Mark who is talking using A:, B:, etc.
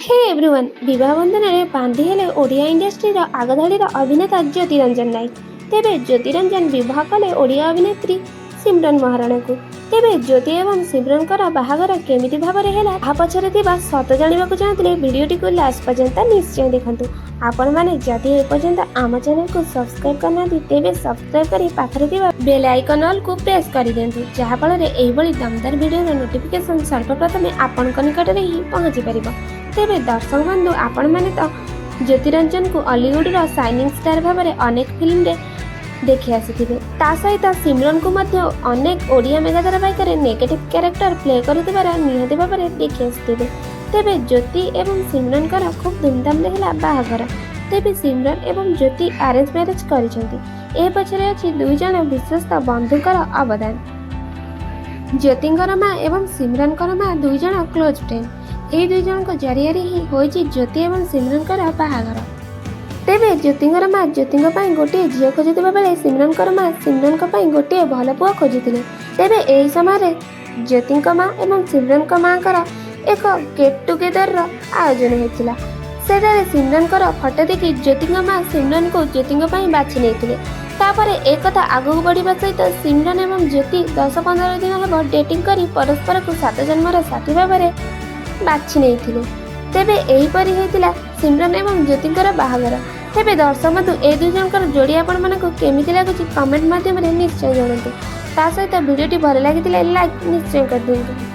A: Hey everyone विवाह बंधन में बांधी हेले ओडिया इंडस्ट्री आगधाड़ी अभिनेता ज्योतिरंजन नायक। तेबे ज्योतिरंजन विवाह कले ओडिया अभिनेत्री सिमरन महाराणा को। तेबे ज्योति एवं सिमरन बाहागर केमिति भाबरे हेला आ पछरे थिबा सत जानिबाकु चाहतिले वीडियोटी को लास्ट पर्यंत निश्चय देखंतु। आपण माने जदि ए पर्यंत आम चैनल को सब्सक्राइब करना तेबे सब्सक्राइब करी पाखरे थिबा बेल आइकन ऑल को प्रेस करि देंतु, जहा फल रे एही बळी दमदार वीडियो नोटिफिकेशन सर्वप्रथमे आपनक निकटरे ही पहुंची परिबो। तेबे दर्शक बंधु आपण माने तो ज्योतिरंजन को हॉलीवुड रो शाइनिंग स्टार भाबरे अनेक फिल्म रे देखि आसिथिबे। ता सहित सिमरन को मध्य अनेक ओडिया मेगा धारावाहिक रे नेगेटिव कैरेक्टर प्ले करुथिबार निहाती भाबरे देखि आसिथिबे। तेबे ज्योति एवं सिमरन कर खूब धूमधाम रे हेला बाहागर। तेबे सिमरन एवं ज्योति अरेंज मैरिज करिसेंती। ए पछरे अछि दुई जण विश्वस्त बंधुकर अवदान। ज्योतिंकर मां एवं सिमरनकर मां दुई जण क्लोज फ्रेंड। ए दुई जण को जरिया ही होइछि ज्योति एवं सिमरनकर बाहागर। तेबे ज्योतिंकर मां ज्योतिंक पई गोटे झियो खोजुथिबा बेले सिमरनकर मां सिमरनक पई गोटे भल पुआ खोजुथिले। तेबे एही समय रे ज्योतिंक मां एवं सिमरनक मांकर एक गेट टुगेदर रो आयोजन हेतिला। सेटारे सिमरनकर फोटो देखि ज्योतिंक मां सिमरन को ज्योतिंक पई बाछि नेथिले। तापरे एक कथा आगु बढ़िबा सहित सिमरन एवं ज्योति 10-15 दिन हेब डेटिंग करी परस्पर को 7 जन्मर साथी भाबरे बाछि नेथिले। तेबे एही परि हेतिला सिमरन एवं ज्योतिंकर बाहागर। तेबे दर्शक बंधु ए दुई जनकर जोड़ी आपण मानकु केमिति लागुछि कमेंट माध्यम रे निश्चय जणाନ୍ତୁ। ता सहित वीडियोटी भल लागिथिले लाइक निश्चय कर दियंतु।